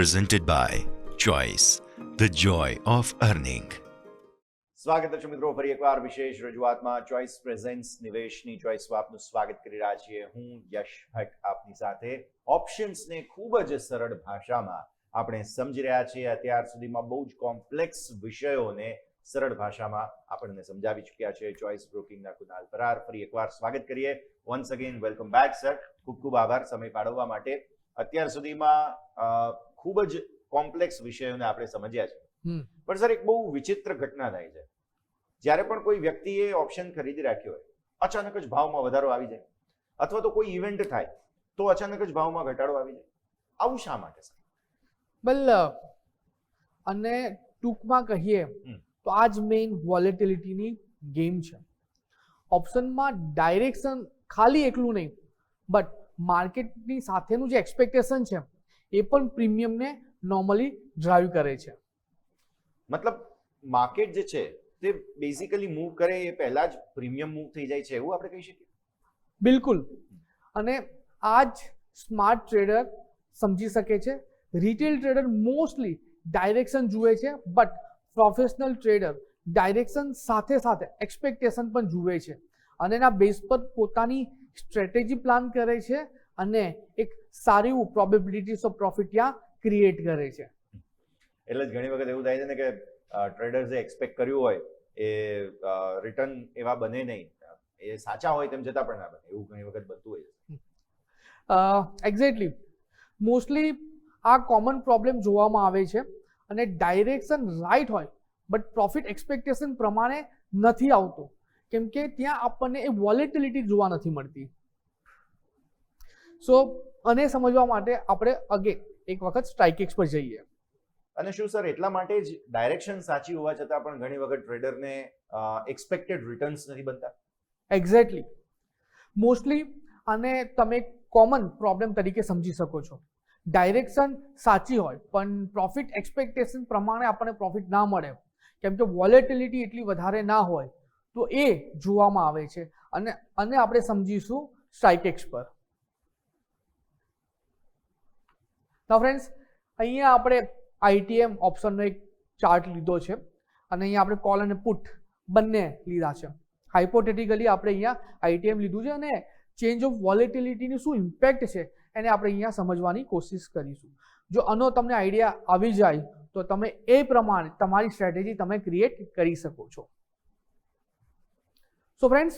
presented by Choice, the joy of earning. સ્વાગત છે મિત્રો ફરી એકવાર વિશેષ રજૂઆતમાં ચોઇસ પ્રેઝન્ટ્સ નિવેશની ચોઇસમાં આપનું સ્વાગત કરી રહ્યા છીએ. હું યશ ભટ્ટ આપની સાથે ઓપ્શન્સને ખૂબ જ સરળ ભાષામાં આપણે સમજી રહ્યા છીએ. અત્યાર સુધીમાં બહુ જ કોમ્પ્લેક્સ વિષયોને સરળ ભાષામાં આપણને સમજાવી ચૂક્યા છે ચોઇસ બ્રોકિંગના કુનાલ પરાર. ફરી એકવાર સ્વાગત કરીએ. Once again welcome back sir. ખૂબ ખૂબ આભાર સમય ફાળવવા માટે. અત્યાર સુધીમાં ખૂબ જ કોમ્પ્લેક્સ વિષયોને આપણે સમજ્યા છે, પણ સર એક બહુ વિચિત્ર ઘટના થાય છે. જ્યારે પણ કોઈ વ્યક્તિએ ઓપ્શન ખરીદી રાખ્યો હોય, અચાનક જ ભાવમાં વધારો આવી જાય, અથવા તો કોઈ ઇવેન્ટ થાય તો અચાનક જ ભાવમાં ઘટાડો આવી જાય. આવું શા માટે સર? અને ટૂંકમાં કહીએ તો આ જ મેઇન વોલેટિલિટીની ગેમ છે. ઓપ્શનમાં ડાયરેક્શન ખાલી એકલું નહીં, બટ માર્કેટની સાથેનું જે એક્સપેક્ટેશન છે એ પણ પ્રીમિયમને નોર્મલી ડ્રાઈવ કરે છે. મતલબ માર્કેટ જે છે તે બેઝિકલી મૂવ કરે એ પહેલા જ પ્રીમિયમ મૂવ થઈ જાય છે, એવું આપણે કહી શકીએ? બિલકુલ. અને આ જ સ્માર્ટ ટ્રેડર સમજી શકે છે. રિટેલ ટ્રેડર મોસ્ટલી ડાયરેક્શન જુએ છે, બટ પ્રોફેશનલ ટ્રેડર ડાયરેક્શન સાથે સાથે એક્સપેક્ટેશન પણ જુએ છે અને એના બેઝ પર પોતાની સ્ટ્રેટેજી પ્લાન કરે છે અને એક સારી એવું પ્રોબેબિલિટીઝ ઓફ પ્રોફિટ ત્યાં ક્રિએટ કરે છે. એટલે જ ઘણી વખત એવું થાય છે ને કે ટ્રેડર્સે એક્સપેક્ટ કર્યું હોય એ રિટર્ન એવા બને નહીં, એ સાચા હોય તેમ છતાં પણ ના બને, એવું ઘણી વખત બનતું હોય છે. એક્ઝેક્ટલી. મોસ્ટલી આ કોમન પ્રોબ્લેમ જોવામાં આવે છે અને ડાયરેક્શન રાઈટ હોય બટ પ્રોફિટ એક્સપેક્ટેશન પ્રમાણે નથી આવતો, કેમ કે ત્યાં આપણને એ વોલેટિલિટી જોવા નથી મળતી. સો આને સમજવા માટે આપણે અગેન એક વખત સ્ટ્રાઇકેક્સ પર જઈએ. અને શું સર એટલા માટે જ ડાયરેક્શન સાચી હોવા છતાં પણ ઘણી વખત ટ્રેડરને એક્સપેક્ટેડ રિટર્ન્સ નથી બનતા? એક્ઝેક્ટલી. મોસ્ટલી આને તમે કોમન પ્રોબ્લેમ તરીકે સમજી શકો છો. ડાયરેક્શન સાચી હોય પણ પ્રોફિટ એક્સપેક્ટેશન પ્રમાણે આપણને પ્રોફિટ ના મળે, કેમ કે વોલેટિલિટી એટલી વધારે ના હોય, તો એ જોવામાં આવે છે અને આપણે સમજીશું સ્ટ્રાઇકેક્સ પર. તો ફ્રેન્ડ્સ, અહીંયા આપણે આઈટીએમ ઓપ્શનનો એક ચાર્ટ લીધો છે અને અહીંયા આપણે કોલ અને પુટ બંને લીધા છે. હાઇપોથેટિકલી આપણે અહીંયા આઈટીએમ લીધું છે અને ચેન્જ ઓફ વોલેટિલિટીની શું ઇમ્પેક્ટ છે એને આપણે અહીંયા સમજવાની કોશિશ કરીશું. જો આનો તમને આઈડિયા આવી જાય તો તમે એ પ્રમાણે તમારી સ્ટ્રેટેજી તમે ક્રિએટ કરી શકો છો. સો ફ્રેન્ડ્સ,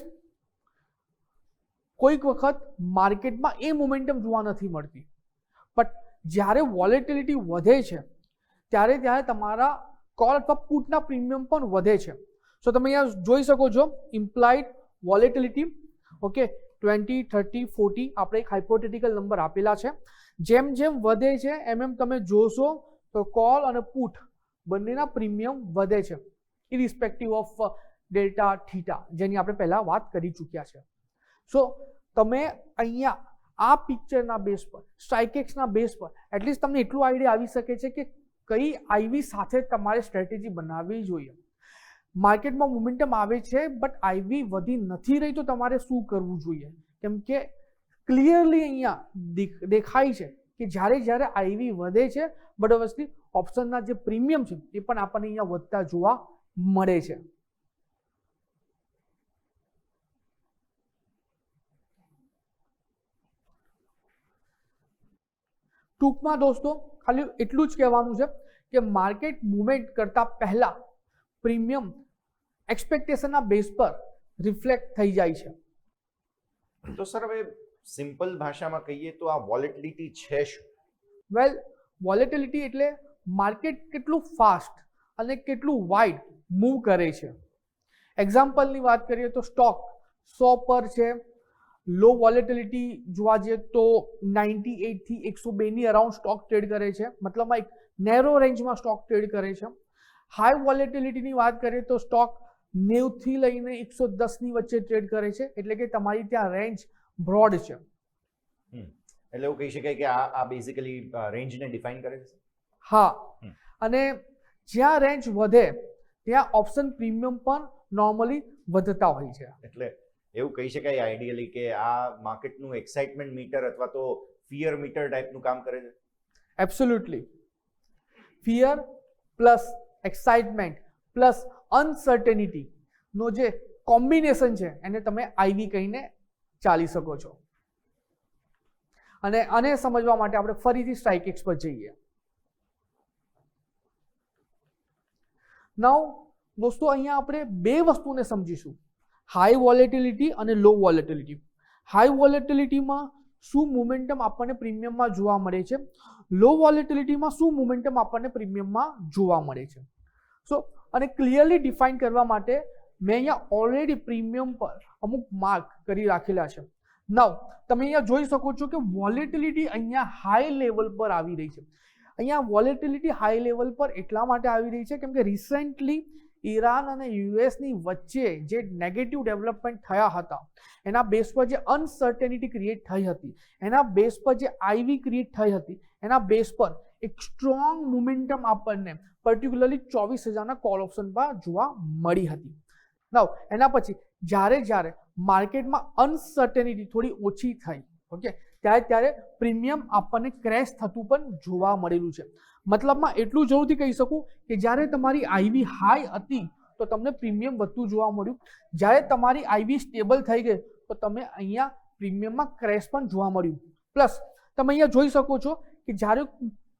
કોઈક વખત માર્કેટમાં એ મોમેન્ટમ જોવા નથી મળતી, બટ જ્યારે વોલેટિલિટી વધે છે ત્યારે તમારા કોલ અથવા પુટના પ્રીમિયમ પણ વધે છે. સો તમે અહીંયા જોઈ શકો છો ઇમ્પ્લાઇડ વોલેટિલિટી, ઓકે, 20, 30, 40 આપણે એક હાઇપોથેટિકલ નંબર આપેલા છે. જેમ જેમ વધે છે એમ તમે જોશો તો કોલ અને પુટ બંનેના પ્રીમિયમ વધે છે, ઇરિસ્પેક્ટિવ ઓફ ડેલ્ટા થીટા, જેની આપણે પહેલાં વાત કરી ચૂક્યા છે. સો તમે અહીંયા આ પિક્ચરના બેઝ પર, સ્ટ્રાઇકેક્સના બેઝ પર એટલીસ્ટ તમને એટલું આઈડિયા આવી શકે છે કે કઈ આઈવી સાથે તમારે સ્ટ્રેટેજી બનાવવી જોઈએ. માર્કેટમાં મોમેન્ટમ આવે છે બટ આઈવી વધી નથી રહી તો તમારે શું કરવું જોઈએ, કેમ કે ક્લિયરલી અહીંયા દેખાય છે કે જ્યારે આઈવી વધે છે બટ ઓબ્વિયસલી ઓપ્શનના જે પ્રીમિયમ છે એ પણ આપણને અહીંયા વધતા જોવા મળે છે. ટૂંકમાં દોસ્તો ખાલી એટલું જ કહેવાનું છે કે માર્કેટ મુવમેન્ટ કરતા પહેલા પ્રીમિયમ એક્સપેક્ટેશનના બેઝ પર રિફ્લેક્ટ થઈ જાય છે. તો સર હવે સિમ્પલ ભાષામાં કહીએ તો આ વોલેટિલિટી છે શું? વેલ, વોલેટિલિટી એટલે માર્કેટ કેટલું ફાસ્ટ અને કેટલું વાઇડ મૂવ કરે છે. એક્ઝામ્પલની વાત કરીએ તો સ્ટોક 100 પર છે, લો વોલેટિલિટી જોવા જઈએ તો 98 થી 102 ની અરાઉન્ડ સ્ટોક ટ્રેડ કરે છે, મતલબમાં એક નેરો રેન્જમાં સ્ટોક ટ્રેડ કરે છે. હાઈ વોલેટિલિટીની વાત કરીએ તો સ્ટોક 90 થી લઈને 110 ની વચ્ચે ટ્રેડ કરે છે, એટલે કે તમારી ત્યાં રેન્જ બ્રોડ છે. એટલે એવું કહી શકાય કે આ બેઝિકલી રેન્જને ડિફાઇન કરે છે. હા, અને જ્યાં રેન્જ વધે ત્યાં ઓપ્શન પ્રીમિયમ પણ નોર્મલી વધતા હોય છે. એટલે એવું કહી શકાય આઈડિયલી કે આ માર્કેટનું એક્સાઇટમેન્ટ મીટર અથવા તો ફિયર મીટર ટાઈપનું કામ કરે છે. Absolutely. Fear plus excitement plus અનસર્ટેનિટીનો જે કોમ્બિનેશન છે એને તમે આઈવી કહીને ચાલી શકો છો. અને આને સમજવા માટે આપણે ફરીથી સ્ટ્રાઇકેક્સ પર જઈએ. નાઉ દોસ્તો અહીંયા આપણે બે વસ્તુને સમજીશું, હાઈ વોલેટિલિટી અને લો વોલેટિલિટી. હાઈ વોલેટિલિટીમાં શું મોમેન્ટમ આપણને પ્રીમિયમમાં જોવા મળે છે, લો વોલેટિલિટીમાં શું મોમેન્ટમ આપણને પ્રીમિયમમાં જોવા મળે છે. સો અને ક્લિયરલી ડિફાઇન કરવા માટે મેં અહીંયા ઓલરેડી પ્રીમિયમ પર અમુક માર્ક કરી રાખેલા છે. નાઉ તમે અહીંયા જોઈ શકો છો કે વોલેટિલિટી અહીંયા હાઈ લેવલ પર આવી રહી છે. અહીંયા વોલેટિલિટી હાઈ લેવલ પર એટલા માટે આવી રહી છે કેમ કે રિસેન્ટલી ઈરાન અને યુએસની વચ્ચે જે નેગેટિવ ડેવલપમેન્ટ થયા હતા એના બેઝ પર જે અનસર્ટેનિટી ક્રિએટ થઈ હતી, એના બેઝ પર જે આઈવી ક્રિએટ થઈ હતી, એના બેઝ પર એક સ્ટ્રોંગ મોમેન્ટમ આપણને પર્ટિક્યુલરલી 24,000ના કોલ ઓપ્શન પર જોવા મળી હતી. નાઉ એના પછી જ્યારે માર્કેટમાં અનસર્ટેનિટી થોડી ઓછી થઈ, ઓકે, ત્યારે પ્રીમિયમ આપણને ક્રેશ થતું પણ જોવા મળેલું છે. મતલબમાં એટલું જરૂરથી કહી શકું કે જ્યારે તમારી આઈવી હાઈ હતી તો તમને પ્રીમિયમ વધતું જોવા મળ્યું, જ્યારે તમારી આઈવી સ્ટેબલ થઈ ગઈ તો તમે અહીંયા પ્રીમિયમમાં ક્રેશ પણ જોવા મળ્યું. પ્લસ તમે અહીંયા જોઈ શકો છો કે જ્યારે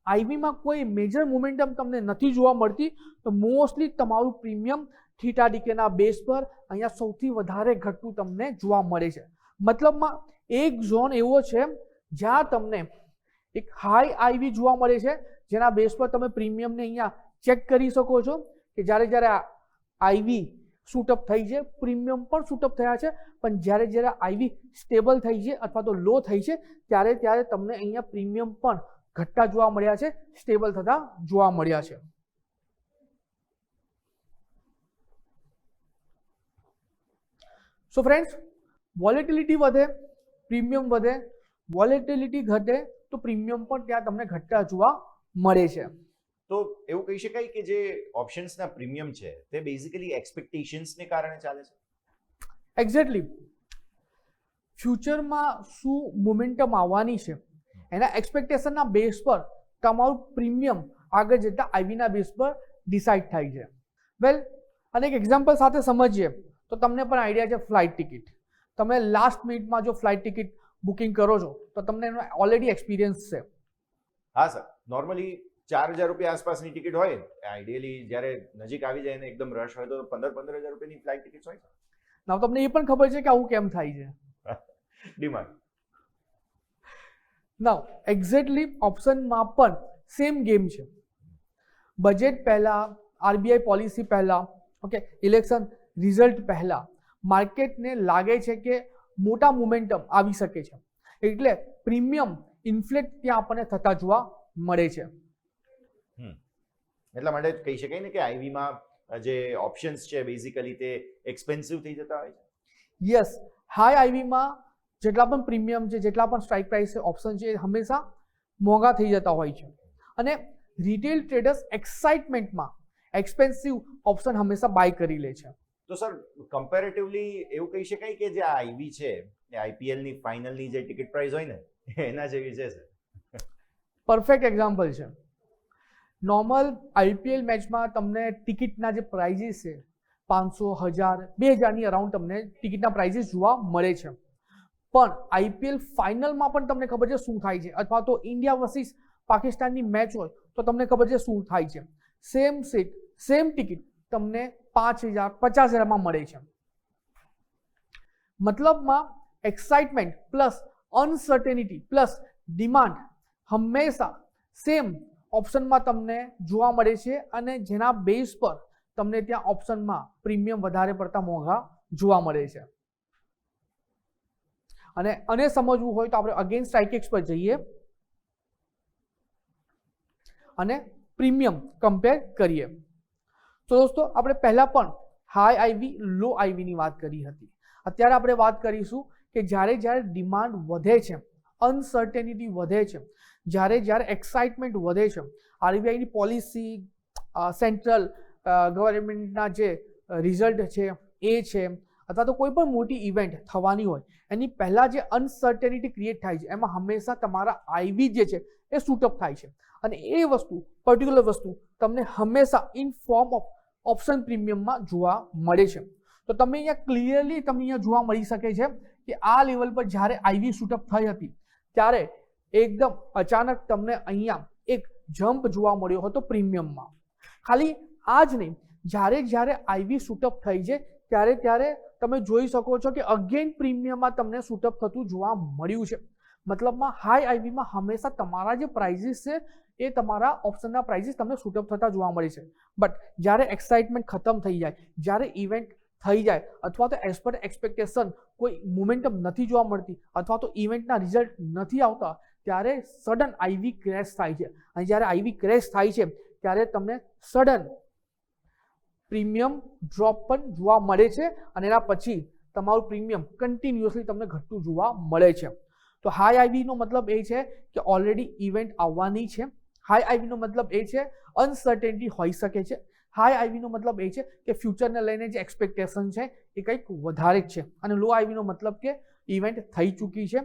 આઈવીમાં કોઈ મેજર મોમેન્ટમ તમને નથી જોવા મળતી તો મોસ્ટલી તમારું પ્રીમિયમ થીટા ડીકેના બેઝ પર અહીંયા સૌથી વધારે ઘટતું તમને જોવા મળે છે. મતલબમાં એક ઝોન એવો છે જ્યાં તમને એક હાઈ આઈવી જોવા મળે છે જેના બેઝ પર તમે પ્રીમિયમને અહીંયા ચેક કરી શકો છો કે જ્યારે આઈવી શૂટઅપ થઈ છે, પ્રીમિયમ પણ શૂટઅપ થયા છે, પણ જ્યારે આઈવી સ્ટેબલ થઈ છે અથવા તો લો થઈ છે ત્યારે તમને અહીંયા પ્રીમિયમ પણ ઘટતા જોવા મળ્યા છે, સ્ટેબલ થતા જોવા મળ્યા છે. સો ફ્રેન્ડ્સ, વોલેટિલિટી વધે, પ્રીમિયમ વધે, વોલેટિલિટી ઘટે તો પ્રીમિયમ પણ ત્યાં તમને ઘટતા જોવા મળે છે. તો એવું કહી શકાય કે જે ઓપ્શન્સના પ્રીમિયમ છે તે બેઝિકલી એક્સપેક્ટેશન્સને કારણે ચાલે છે. એક્ઝેક્ટલી, ફ્યુચરમાં શું મોમેન્ટમ આવવાની છે એના એક્સપેક્ટેશનના બેઝ પર તમારું પ્રીમિયમ આગળ જતા આઈવીના બેઝ પર ડિસાઇડ થાય છે. વેલ, અને એક એક્ઝામ્પલ સાથે સમજીએ તો તમને પણ આઈડિયા છે ફ્લાઇટ ટિકિટ. તમે લાસ્ટ મિનિટમાં જો ફ્લાઇટ ટિકિટ બુકિંગ કરો છો તો તમને એનો ઓલરેડી એક્સપિરિયન્સ છે. હા સર, નોર્મલી 4,000 રૂપિયા આસપાસની ટિકિટ હોય, આઈડિયલી જ્યારે નજીક આવી જાય ને એકદમ રશ હોય તો 15,000 રૂપિયાની ફ્લાઇટ ટિકિટ હોય. ના, તમને એ પણ ખબર છે કે આવું કેમ થાય છે. ડિમાન્ડ. નાઉ એક્ઝેક્ટલી ઓપ્શનમાં પણ સેમ ગેમ છે. બજેટ પહેલા, આરબીઆઈ પોલિસી પહેલા, ઓકે, ઇલેક્શન રિઝલ્ટ પહેલા માર્કેટને લાગે છે કે મોટા મોમેન્ટમ આવી શકે છે, એટલે પ્રીમિયમ ઇન્ફ્લેટ ત્યાં આપણને થતા જોવા મળે છે. એટલા માટે કહી શકાય ને કે આઈવીમાં જે ઓપ્શન્સ છે બેઝિકલી તે એક્સપેન્સિવ થઈ જતા હોય છે. યસ, હાઈ આઈવીમાં જેટલા પણ પ્રીમિયમ છે, જેટલા પણ સ્ટ્રાઇક પ્રાઇસ ઓપ્શન છે એ હંમેશા મોંઘા થઈ જતા હોય છે. અને રિટેલ ટ્રેડર્સ એક્સાઇટમેન્ટમાં એક્સપેન્સિવ ઓપ્શન હંમેશા બાય કરી લે છે. તો સર, કમ્પેરેટિવલી એવું કહી શકાય કે જે આઈવી છે એ આઈપીએલની ફાઇનલની જે ટિકિટ પ્રાઇસ હોય ને એના જેવી છે સર. પરફેક્ટ એક્ઝામ્પલ છે. નોર્મલ આઈપીએલ મેચમાં તમને ટિકિટના જે પ્રાઇઝીસ છે 500, 1000, 2000ની અરાઉન્ડ તમને ટિકિટના પ્રાઇઝીસ જોવા મળે છે. પણ આઈપીએલ ફાઇનલમાં પણ તમને ખબર છે શું થાય છે, અથવા તો ઇન્ડિયા વર્સિસ પાકિસ્તાનની મેચ હોય તો તમને ખબર છે શું થાય છે. સેમ સીટ, સેમ ટિકિટ તમને 5,000, 50,000માં મળે છે. મતલબમાં excitement plus uncertainty plus demand હંમેશા સેમ ઓપ્શનમાં તમને જોવા મળે છે, અને જેના બેઝ પર તમને ત્યાં ઓપ્શનમાં પ્રીમિયમ વધારે પડતા મોંઘા જોવા મળે છે. અને સમજવું હોય તો આપણે અગેન સ્ટ્રાઇકેક્સ પર જઈએ અને પ્રીમિયમ કમ્પેર કરીએ. તો દોસ્તો, આપણે પહેલા પણ હાઈ આઈવી, લો આઈવીની વાત કરી હતી. અત્યારે આપણે વાત કરીશું કે જ્યારે ડિમાન્ડ વધે છે, અનસર્ટેનિટી વધે છે, જ્યારે એક્સાઇટમેન્ટ વધે છે, આરબીઆઈની પોલિસી, સેન્ટ્રલ ગવર્મેન્ટના જે રિઝલ્ટ છે એ છે, અથવા તો કોઈ પણ મોટી ઇવેન્ટ થવાની હોય એની પહેલાં જે અનસર્ટેનિટી ક્રિએટ થાય છે એમાં હંમેશા તમારા આઈવી જે છે એ શૂટઅપ થાય છે અને એ વસ્તુ પર્ટિક્યુલર વસ્તુ તમને હંમેશા ઇન ફોર્મ ઓફ ઓપ્શન પ્રીમિયમમાં જોવા મળે છે. તો તમે અહીંયા ક્લિયરલી તમને અહીંયા જોવા મળી શકે છે કે આ લેવલ પર જ્યારે આઈવી શૂટઅપ થઈ હતી ત્યારે એકદમ અચાનક તમને અહીંયા એક જમ્પ જોવા મળ્યો હતો પ્રીમિયમમાં. ખાલી આ જ નહીં, જ્યારે આઈવી શૂટઅપ થઈ છે ત્યારે તમે જોઈ શકો છો કે અગેન પ્રીમિયમમાં તમને શૂટઅપ થતું જોવા મળ્યું છે. મતલબમાં હાઈ આઈવીમાં હંમેશા તમારા જે પ્રાઇઝીસ છે એ તમારા ઓપ્શનના પ્રાઇઝીસ તમને શૂટઅપ થતા જોવા મળે છે. બટ જ્યારે એક્સાઇટમેન્ટ ખતમ થઈ જાય, જ્યારે ઇવેન્ટ થઈ જાય અથવા તો એઝ પર એક્સપેક્ટેશન કોઈ મોમેન્ટમ નથી જોવા મળતી અથવા તો ઇવેન્ટના રિઝલ્ટ નથી આવતા ત્યારે સડન આઈવી ક્રેશ થાય છે. અને જ્યારે આઈવી ક્રેશ થાય છે ત્યારે તમને સડન પ્રીમિયમ ડ્રોપ પણ જોવા મળે છે અને એના પછી તમારું પ્રીમિયમ કન્ટિન્યુઅસલી તમને ઘટતું જોવા મળે છે. તો હાઈ આઈવીનો મતલબ એ છે કે ઓલરેડી ઇવેન્ટ આવવાની છે. હાઈ આઈવીનો મતલબ એ છે અનસર્ટેનિટી હોઈ શકે છે. હાઈ આઈવીનો મતલબ એ છે કે ફ્યુચરને લઈને જે એક્સપેક્ટેશન છે એ કંઈક વધારે જ છે. અને લો આઈવીનો મતલબ કે ઇવેન્ટ થઈ ચૂકી છે,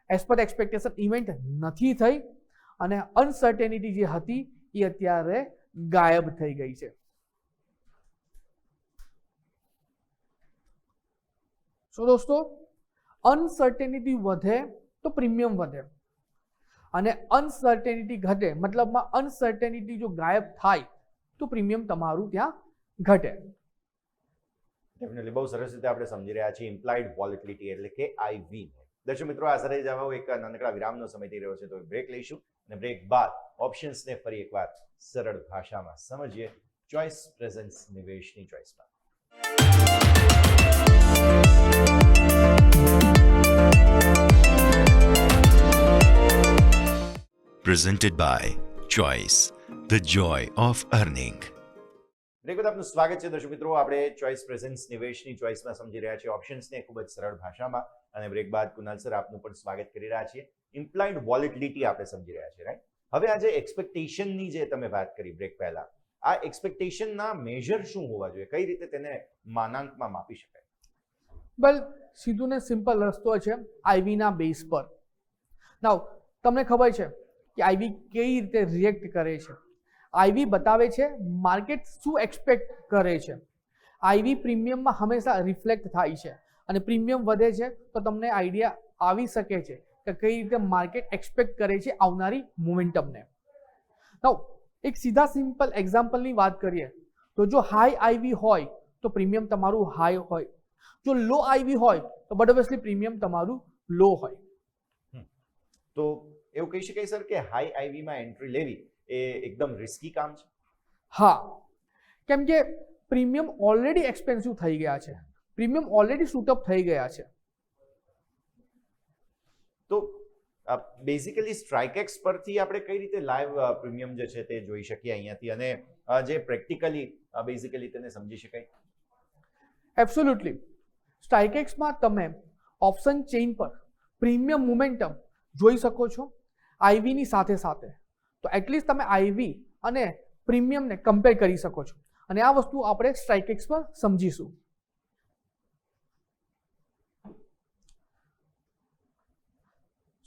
એઝ પર એક્સપેક્ટેશન ઇવેન્ટ નથી થઈ અને અનસર્ટેનિટી જે હતી એ અત્યારે ગાયબ થઈ ગઈ છે. સો દોસ્તો, અનસર્ટેનિટી વધે તો પ્રીમિયમ વધે અને અનસર્ટેનિટી ઘટે મતલબમાં અનસર્ટેનિટી જો ગાયબ થાય તો પ્રીમિયમ તમારું ત્યાં ઘટે. ડેફિનેટલી બહુ સરસ રીતે આપણે સમજી રહ્યા છીએ ઇમ્પ્લાઇડ વોલેટિલિટી એટલે કે આઈવી. દર્શક મિત્રો, આ સાથે જ એક નાનકડા વિરામનો સમય થઈ રહ્યો છે તો બ્રેક લઈશું અને બ્રેક બાદ ઓપ્શન્સને ફરી એકવાર સરળ ભાષામાં સમજીએ ચોઇસ પ્રેઝન્સ નિવેશની ચોઇસમાં. Presented by Choice, the joy of earning. Break બાદ આપનું સ્વાગત છે દર્શક મિત્રો. આપણે ચોઇસ પ્રેઝન્સ નિવેશની ચોઇસમાં સમજી રહ્યા છીએ ઓપ્શન્સને ખૂબ જ સરળ ભાષામાં અને બ્રેક બાદ કુનાલ સર આપનું પણ સ્વાગત કરી રહ્યા છીએ. ઇમ્પ્લાઇડ વોલેટિલિટી આપણે સમજી રહ્યા છીએ, રાઈટ? હવે આજે એક્સપેક્ટેશનની જે તમે વાત કરી બ્રેક પહેલા, આ એક્સપેક્ટેશનના મેજર શું હોવા જોઈએ, કઈ રીતે તેને માનાંકમાં માપી શકાય? વેલ, સીધું ને સિમ્પલ રસ્તો છે આઈવીના બેઝ પર. નાઉ તમને ખબર છે કે આઈવી કઈ રીતે રિએક્ટ કરે છે. આઈવી બતાવે છે માર્કેટ શું એક્સપેક્ટ કરે છે. આઈવી પ્રીમિયમમાં હંમેશા રિફ્લેક્ટ થાય છે અને પ્રીમિયમ વધે છે તો તમને આઈડિયા આવી શકે છે કે કઈ રીતે માર્કેટ એક્સપેક્ટ કરે છે આવનારી મોમેન્ટમને. નાઉ એક સીધા સિમ્પલ એક્ઝામ્પલની વાત કરીએ તો જો હાઈ આઈવી હોય તો પ્રીમિયમ તમારું હાઈ હોય, જો લો આઈવી હોય તો બટ ઓબ્વિયસલી પ્રીમિયમ તમારું લો હોય. તો એવું કહી શકાય સર કે હાઈ આઈવીમાં એન્ટ્રી લેવી એ એકદમ રિસ્કી કામ છે? હા, કેમ કે પ્રીમિયમ ઓલરેડી એક્સપેન્સિવ થઈ ગયા છે, પ્રીમિયમ ઓલરેડી શૂટઅપ થઈ ગયા છે. તો બેઝિકલી સ્ટ્રાઇકેક્સ પરથી આપણે કઈ રીતે લાઈવ પ્રીમિયમ જે છે તે જોઈ શકીએ અહીંયાથી અને જે પ્રેક્ટિકલી બેઝિકલી તેને સમજી શકાય? એબ્સોલ્યુટલી. સ્ટ્રાઇકેક્સમાં તમે ઓપ્શન ચેઇન પર પ્રીમિયમ મોમેન્ટમ જોઈ શકો છો આઈવીની સાથે સાથે. તો એટલીસ્ટ તમે આઈવી અને પ્રીમિયમને કમ્પેર કરી શકો છો અને આ વસ્તુ આપણે સ્ટ્રાઇકેક્સ પર સમજીશું.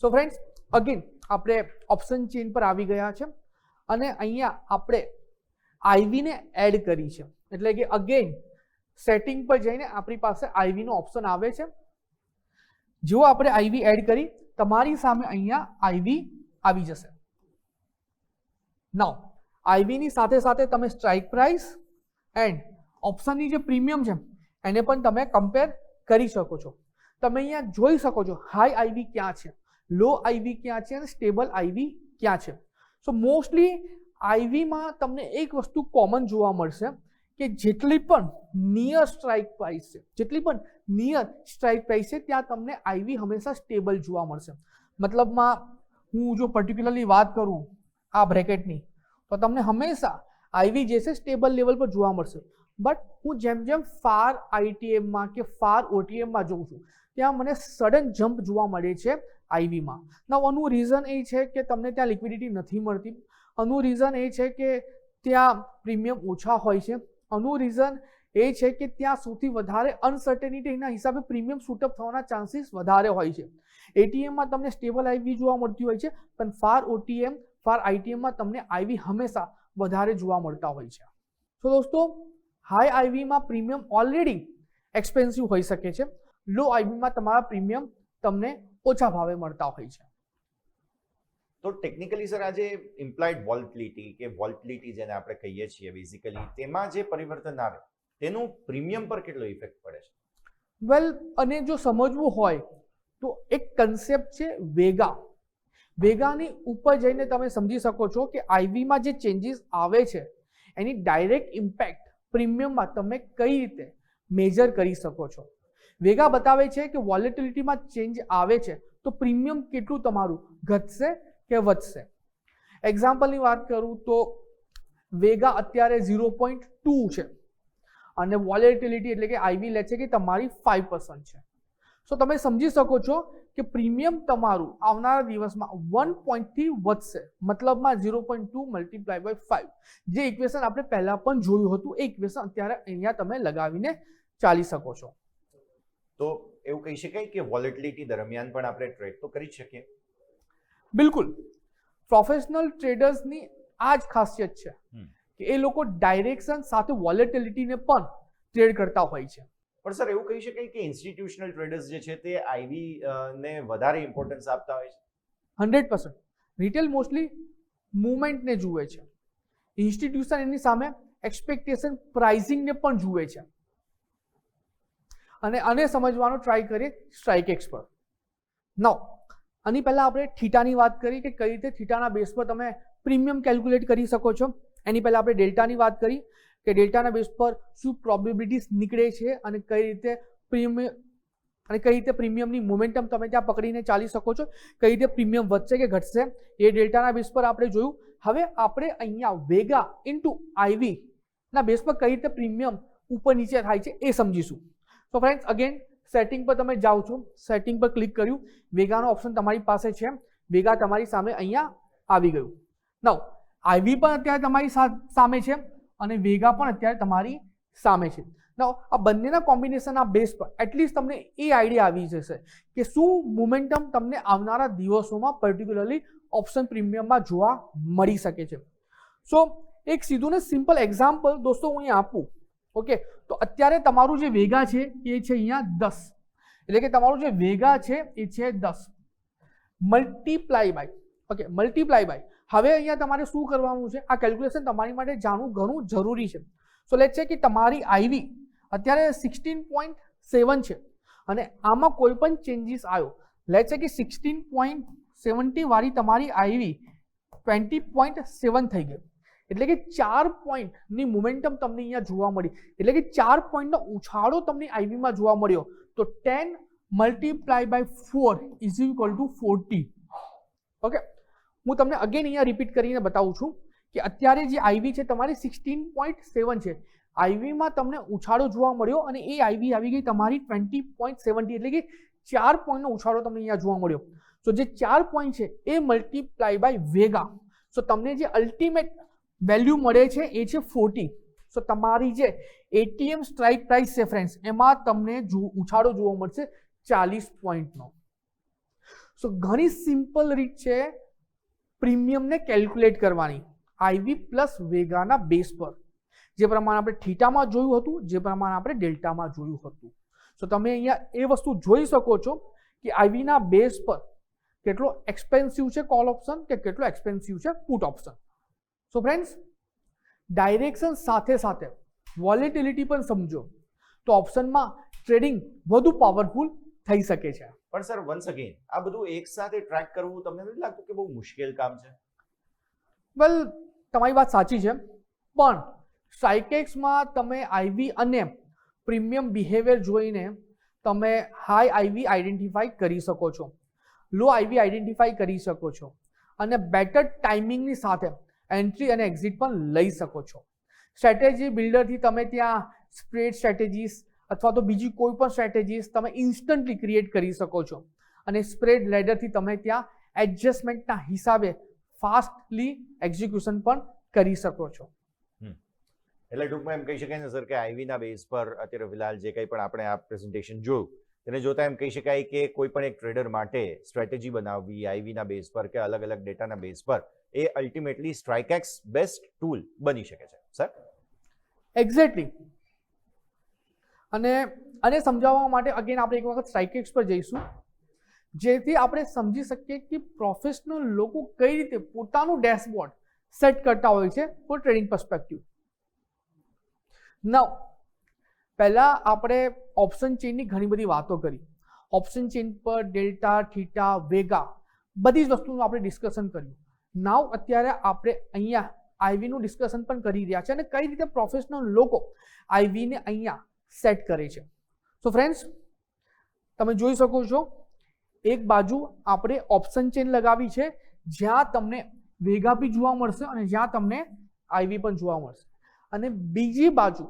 સો ફ્રેન્ડ્સ, અગેન આપણે ઓપ્શન ચેઇન પર આવી ગયા છે અને અહીંયા આપણે આઈવીને એડ કરી છે. એટલે કે અગેન સેટિંગ પર જઈને આપણી પાસે આઈવીનો ઓપ્શન આવે છે. જો આપણે આઈવી એડ કરી તમારી સામે અહીંયા આઈવી આવી જશે. નાઉ આઈવીની સાથે સાથે તમે સ્ટ્રાઇક પ્રાઇસ એન્ડ ઓપ્શનની જે પ્રીમિયમ છે એને પણ તમે કમ્પેર કરી શકો છો. તમે અહીંયા જોઈ શકો છો હાઈ આઈવી ક્યાં છે, લો આઈવી ક્યાં છે અને સ્ટેબલ આઈવી ક્યાં છે. સો મોસ્ટલી આઈવીમાં તમને એક વસ્તુ કોમન જોવા મળશે કે જેટલી પણ નિયર સ્ટ્રાઇક પ્રાઇસ છે, જેટલી પણ નિયર સ્ટ્રાઇક પ્રાઇસ છે ત્યાં તમને આઈવી હંમેશા સ્ટેબલ જોવા મળશે. મતલબમાં હું જો પર્ટિક્યુલરલી વાત કરું આ બ્રેકેટની તો તમને હંમેશા આઈવી જે છે સ્ટેબલ લેવલ પર જોવા મળશે. બટ હું જેમ જેમ ફાર આઈટીએમમાં કે ફાર ઓટીએમમાં જોઉં છું ત્યાં મને સડન જમ્પ જોવા મળે છે આઈવીમાં. ના આનું રીઝન એ છે કે તમને ત્યાં લિક્વિડિટી નથી મળતી. આનું રીઝન એ છે કે ત્યાં પ્રીમિયમ ઓછા હોય છે. આનું રીઝન એ છે કે ત્યાં સૌથી વધારે અનસર્ટેનિટીના હિસાબે પ્રીમિયમ શૂટઅપ થવાના ચાન્સીસ વધારે હોય છે. એટીએમમાં તમને સ્ટેબલ આઈવી જોવા મળતી હોય છે, પણ ફાર ઓટીએમ ફાર આઈટીએમમાં તમને આઈવી હંમેશા વધારે જોવા મળતા હોય છે. તો દોસ્તો, હાઈ આઈવીમાં પ્રીમિયમ ઓલરેડી એક્સપેન્સિવ હોઈ શકે છે. લો આઈવીમાં તમારા પ્રીમિયમ તમને ઓછા ભાવે મળતા હોય છે. તો ટેકનિકલી સર, આજે ઇમ્પ્લાઇડ વોલેટિલિટી કે વોલેટિલિટી જેને આપણે કહીએ છીએ બેઝિકલી, તેમાં જે પરિવર્તન આવે તેનું પ્રીમિયમ પર કેટલો ઇફેક્ટ પડે છે? વેલ, અને જો સમજવું હોય તો એક કન્સેપ્ટ છે વેગા. વેગાની ઉપર જઈને તમે સમજી શકો છો કે આઈવીમાં જે ચેન્જીસ આવે છે એની ડાયરેક્ટ ઇમ્પેક્ટ પ્રીમિયમમાં તમે કઈ રીતે મેજર કરી શકો છો. વેગા બતાવે છે કે વોલેટિલિટીમાં ચેન્જ આવે છે તો પ્રીમિયમ કેટલું તમારું ઘટશે કે વધશે. એક્ઝામ્પલની વાત કરું તો વેગા અત્યારે 0.2 છે અને વોલેટિલિટી એટલે કે આઈવી લે છે કે તમારી 5% છે. સો તમે સમજી શકો છો કે પ્રીમિયમ તમારું આવનારા દિવસમાં 1 પોઈન્ટથી વધશે, મતલબમાં 0.2 મલ્ટીપ્લાય બાય 5. જે ઇક્વેશન આપણે પહેલા પણ જોયું હતું એ ઇક્વેશન અત્યારે અહીંયા તમે લગાવીને ચાલી શકો છો. તો એવું કહી શકાય કે વોલેટિલિટી દરમિયાન પણ આપણે ટ્રેડ તો કરી શકીએ? બિલકુલ. પ્રોફેશનલ ટ્રેડર્સની આ જ ખાસિયત છે કે એ લોકો ડાયરેક્શન સાથે વોલેટિલિટીને પણ ટ્રેડ કરતા હોય છે. પણ સર, એવું કહી શકાય કે ઇન્સ્ટિટ્યુશનલ ટ્રેડર્સ જે છે તે આઈવી ને વધારે ઇમ્પોર્ટન્સ આપતા હોય છે? 100%. રિટેલ મોસ્ટલી મુવમેન્ટને જુએ છે. ઇન્સ્ટિટ્યુશન એની સામે એક્સપેક્ટેશન પ્રાઇસિંગને પણ જુએ છે. અને આને સમજવાનો ટ્રાય કરીએ સ્ટ્રાઇકેક્સ પર. નાઉ, આની પહેલાં આપણે થીટાની વાત કરી કે કઈ રીતે થીટાના બેઝ પર તમે પ્રીમિયમ કેલ્ક્યુલેટ કરી શકો છો. એની પહેલાં આપણે ડેલ્ટાની વાત કરી કે ડેલ્ટાના બેઝ પર શું પ્રોબેબિલિટીઝ નીકળે છે અને કઈ રીતે પ્રીમિયમની મોમેન્ટમ તમે ત્યાં પકડીને ચાલી શકો છો, કઈ રીતે પ્રીમિયમ વધશે કે ઘટશે એ ડેલ્ટાના બેઝ પર આપણે જોયું. હવે આપણે અહીંયા વેગા ઇન્ટુ આઈવી ના બેઝ પર કઈ રીતે પ્રીમિયમ ઉપર નીચે થાય છે એ સમજીશું. તો ફ્રેન્ડ્સ, અગેન સેટિંગ પર તમે જાઓ છો, સેટિંગ પર ક્લિક કર્યું, વેગાનો ઓપ્શન તમારી પાસે છે, વેગા તમારી સામે અહીંયા આવી ગયું. નાઉ, આઈવી પણ અત્યારે તમારી સામે છે અને વેગા પણ અત્યારે તમારી સામે છે. નાઉ, આ બંનેના કોમ્બિનેશનના બેઝ પર એટલીસ્ટ તમને એ આઈડિયા આવી જશે કે શું મોમેન્ટમ તમને આવનારા દિવસોમાં પર્ટિક્યુલરલી ઓપ્શન પ્રીમિયમમાં જોવા મળી શકે છે. સો એક સીધું ને સિમ્પલ એક્ઝામ્પલ દોસ્તો હું અહીંયા આપું. ઓકે, તો અત્યારે તમારું જે વેગા છે એ છે અહીંયા 10, એટલે કે તમારું જે વેગા છે એ છે 10 multiply by, okay, multiply by. હવે અહીંયા તમારે શું કરવાનું છે, આ કેલ્ક્યુલેશન તમારી માટે જાણવું ઘણું જરૂરી છે. સો લેટ્સ સે કે તમારી આઈવી અત્યારે 16.7 છે અને આમાં કોઈ પણ ચેન્જીસ આવ્યો, લેટ્સ સે કે 16.70 વાળી તમારી આઈવી 20.7 થઈ ગઈ, એટલે કે 4 પોઈન્ટની મોમેન્ટમ તમને અહીંયા જોવા મળી, એટલે કે 4 પોઈન્ટનો ઉછાળો તમને આઈવીમાં જોવા મળ્યો. તો 10 multiply by 4 is equal to 40. Okay, હું તમને અગેન અહીંયા રિપીટ કરીને બતાવું છું કે અત્યારે જે આઈવી છે તમારી 16.7 છે, આઈવીમાં તમને ઉછાળો જોવા મળ્યો અને એ આઈવી આવી ગઈ તમારી 20.70, એટલે કે 4 પોઈન્ટનો ઉછાળો તમને અહીંયા જોવા મળ્યો. સો જે 4 પોઈન્ટ છે એ મલ્ટીપ્લાય બાય વેગા, સો તમને જે અલ્ટિમેટ વેલ્યુ મળે છે એ છે 40. સો તમારી જે એટીએમ સ્ટ્રાઇક પ્રાઇસ છે ફ્રેન્ડ્સ, એમાં તમને ઉછાળો જોવા મળશે 40 પોઈન્ટનો. સો ઘણી સિમ્પલ રીત છે પ્રીમિયમને કેલ્ક્યુલેટ કરવાની આઈવી પ્લસ વેગાના બેઝ પર, જે પ્રમાણે આપણે થીટામાં જોયું હતું, જે પ્રમાણે આપણે ડેલ્ટામાં જોયું હતું. સો તમે અહીંયા એ વસ્તુ જોઈ શકો છો કે આઈવીના બેઝ પર કેટલો એક્સપેન્સિવ છે કોલ ઓપ્શન કે કેટલો એક્સપેન્સિવ છે put option. So friends, direction સાથે સાથે વોલેટિલિટી પણ સમજો તો ઓપ્શનમાં ટ્રેડિંગ વધુ પાવરફુલ થઈ શકે છે. પણ સર, વન્સ અગેન આ બધું એક સાથે ટ્રેક કરવું તમને નથી લાગતું કે બહુ મુશ્કેલ કામ છે? વેલ, તમારી વાત સાચી છે, પણ સ્ટ્રાઇકેક્સમાં તમે આઈવી અને પ્રીમિયમ બિહેવિયર જોઈને તમે હાઈ આઈવી આઈડેન્ટિફાઈ કરી શકો છો, લો આઈવી આઈડેન્ટિફાઈ કરી શકો છો અને બેટર ટાઈમિંગની સાથે એન્ટ્રી અને એક્ઝિટ પણ લઈ શકો છો. સ્ટ્રેટેજી બિલ્ડરથી તમે ત્યાં સ્પ્રેડ સ્ટ્રેટેજીસ અથવા તો બીજી કોઈ પણ સ્ટ્રેટેજીસ તમે ઇન્સ્ટન્ટલી ક્રિએટ કરી શકો છો અને સ્પ્રેડ લેડરથી તમે ત્યાં એડજસ્ટમેન્ટના હિસાબે ફાસ્ટલી એક્ઝિક્યુશન પણ કરી શકો છો. એટલે ટૂંકમાં એમ કહી શકાય ને સર કે આઈવીના બેઝ પર અત્યારે ફિલહાલ જે કંઈ પણ આપણે આ પ્રેઝન્ટેશન જોયું તેને જોતા એમ કહી શકાય કે કોઈ પણ એક ટ્રેડર માટે સ્ટ્રેટેજી બનાવવી આઈવીના બેઝ પર કે અલગ અલગ ડેટાના બેઝ પર એ અલ્ટિમેટલી સ્ટ્રાઇકેક્સ બેસ્ટ ટૂલ બની શકે છે સર. એક્ઝેક્ટલી. અને સમજાવવા માટે અગેન આપણે એક વખત સ્ટ્રાઇકેક્સ પર જઈશું, જેથી આપણે સમજી શકીએ કે પ્રોફેશનલ લોકો કઈ રીતે પોતાનું ડેશબોર્ડ સેટ કરતા હોય છે ફોર ટ્રેડિંગ પર્સપેક્ટિવ. નાઉ પહેલાં આપણે ઓપ્શન ચેઇનની ઘણી બધી વાતો કરી. ઓપ્શન ચેઇન પર ડેલ્ટા, થીટા, વેગા બધી જ વસ્તુનું આપણે ડિસ્કશન કર્યું. નાઉ અત્યારે આપણે અહીંયા આઈવીનું ડિસ્કશન પણ કરી રહ્યા છે અને કઈ રીતે પ્રોફેશનલ લોકો આઈવીને અહીંયા સેટ કરે છે. સો ફ્રેન્ડ્સ, તમે જોઈ શકો છો એક બાજુ આપણે ઓપ્શન ચેઇન લગાવી છે જ્યાં તમને વેગા બી જોવા મળશે અને જ્યાં તમને આઈવી પણ જોવા મળશે, અને બીજી બાજુ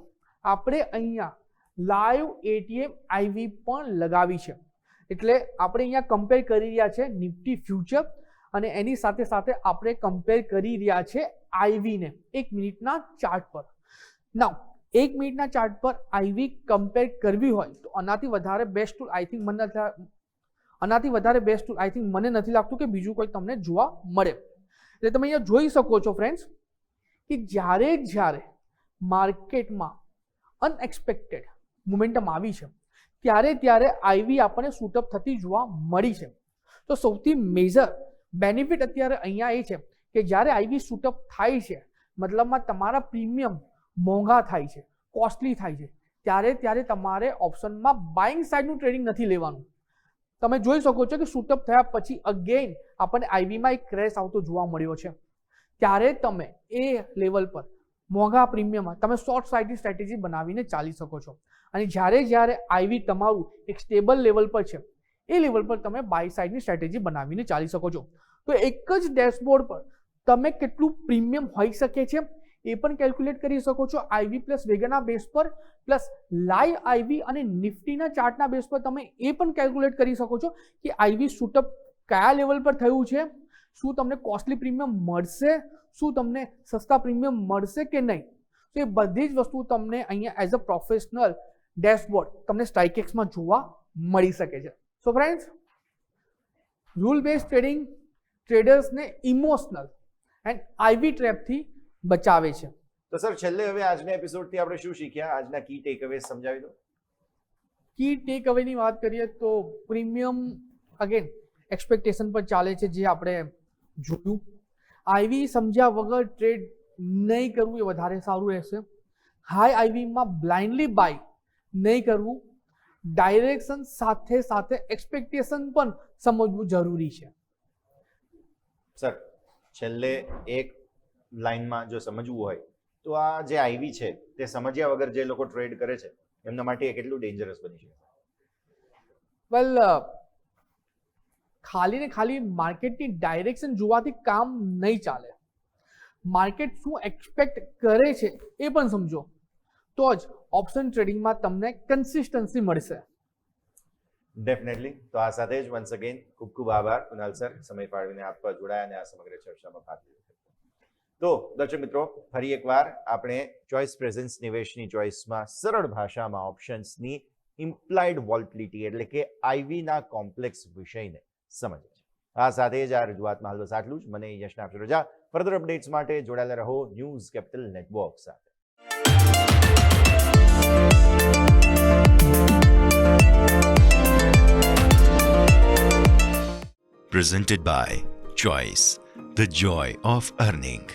આપણે અહીંયા લાઈવ એટીએમ આઈવી પણ લગાવી છે. એટલે આપણે અહીંયા કમ્પેર કરી રહ્યા છે નિફ્ટી ફ્યુચર અને એની સાથે સાથે આપણે કમ્પેર કરી રહ્યા છે આઈવીને 1 મિનિટના ચાર્ટ પર. નાઉ 1 મિનિટના ચાર્ટ પર આઈવી કમ્પેર કરવી હોય તો આનાથી વધારે બેસ્ટ ટૂલ આઈ થિંક મને નથી લાગતું કે બીજું કોઈ તમને જોવા મળે. એટલે તમે અહીંયા જોઈ શકો છો ફ્રેન્ડ્સ કે જ્યારે માર્કેટમાં અનએક્સપેક્ટેડ મોમેન્ટમ આવી છે ત્યારે આઈવી આપણને શૂટઅપ થતી જોવા મળી છે. તો સૌથી મેજર બેનિફિટ અત્યારે અહીંયા એ છે કે જ્યારે આઈવી શૂટઅપ થાય છે, મતલબમાં તમારા પ્રીમિયમ મોંઘા થાય છે, કોસ્ટલી થાય છે, ત્યારે તમારે ઓપ્શનમાં બાઇંગ સાઇડનું ટ્રેડિંગ નથી લેવાનું. તમે જોઈ શકો છો કે શૂટઅપ થયા પછી અગેન આપણને આઈવીમાં એક ક્રેશ આવતો જોવા મળ્યો છે. ત્યારે તમે એ લેવલ પર મોંઘા પ્રીમિયમમાં તમે શોર્ટ સાઇડની સ્ટ્રેટેજી બનાવીને ચાલી શકો છો. અને જ્યારે આઈવી તમારું એક સ્ટેબલ લેવલ પર છે એ લેવલ પર તમે બાય સાઇડની સ્ટ્રેટેજી બનાવીને ચાલી શકો છો. તો એક જ ડેશબોર્ડ પર તમે કેટલું પ્રીમિયમ હોઈ શકે છે એ પણ કેલ્ક્યુલેટ કરી શકો છો. આઈવી પ્લસ વેગાના બેઝ પર પ્લસ લાઈવ આઈવી અને નિફ્ટીના ચાર્ટના બેઝ પર તમે એ પણ કેલ્ક્યુલેટ કરી શકો છો કે આઈવી શૂટઅપ કયા લેવલ પર થયું છે, શું તમને કોસ્ટલી પ્રીમિયમ મળશે, શું તમને સસ્તા પ્રીમિયમ મળશે કે નહીં. તો એ બધી જ વસ્તુ તમને અહીંયા એઝ અ પ્રોફેશનલ ડેશબોર્ડ તમને સ્ટ્રાઇકેક્સમાં જોવા મળી શકે છે. So friends, rule base trading ટ્રેડર્સને ઇમોશનલ એન્ડ આઈવી ટ્રેપથી બચાવે છે. તો સર છેલ્લે હવે આજના એપિસોડથી આપણે શું શીખ્યા, આજના કી ટેકઅવે સમજાવી દો. કી ટેકઅવેની વાત કરીએ તો પ્રીમિયમ અગેન એક્સપેક્ટેશન પર ચાલે છે, જે આપણે જોયું. આઈવી સમજ્યા વગર ટ્રેડ નહીં કરવું એ વધારે સારું રહેશે. હાઈ આઈવીમાં બ્લાઇન્ડલી બાય નહીં કરવું, ડાયરેક્શન સાથે એક્સપેક્ટેશન પણ સમજવું જરૂરી છે. સર છેલ્લે એક લાઈનમાં જો સમજવું હોય તો આ જે આઈવી છે તે સમજ્યા વગર જે લોકો ટ્રેડ કરે છે એમના માટે એ કેટલું ડેન્જરસ બની શકે? વેલ, ખાલી ને ખાલી માર્કેટની ડાયરેક્શન જોવાથી કામ નહીં ચાલે. માર્કેટ શું એક્સપેક્ટ કરે છે એ પણ સમજો તો જ ઓપ્શન ટ્રેડિંગમાં તમને કન્સિસ્ટન્સી મળશે. ડેફિનેટલી. તો આ સાથે જ વન્સ અગેન ખૂબ ખૂબ આભાર કુનાલ સર, સમય ફાળવીને આપ જોડાયા અને આ સમગ્ર ચર્ચામાં ભાગ લીધો. તો દર્શક મિત્રો, ફરી એકવાર આપણે ચોઇસ પ્રેઝન્સ નિવેશની ચોઇસમાં સરળ ભાષામાં ઓપ્શન્સની ઇમ્પ્લાઇડ વોલ્ટિલિટી એટલે કે આઈવીના કોમ્પ્લેક્સ વિષયને સમજીએ છીએ. આ સાથે જ આ રજૂઆતમાં હાલ બસ આટલું જ. મને યશના આપશો રજા. ફર્ધર અપડેટ્સ માટે જોડાયેલા રહો ન્યૂઝ કેપિટલ નેટવર્ક સાથે. Presented by Choice, the joy of earning.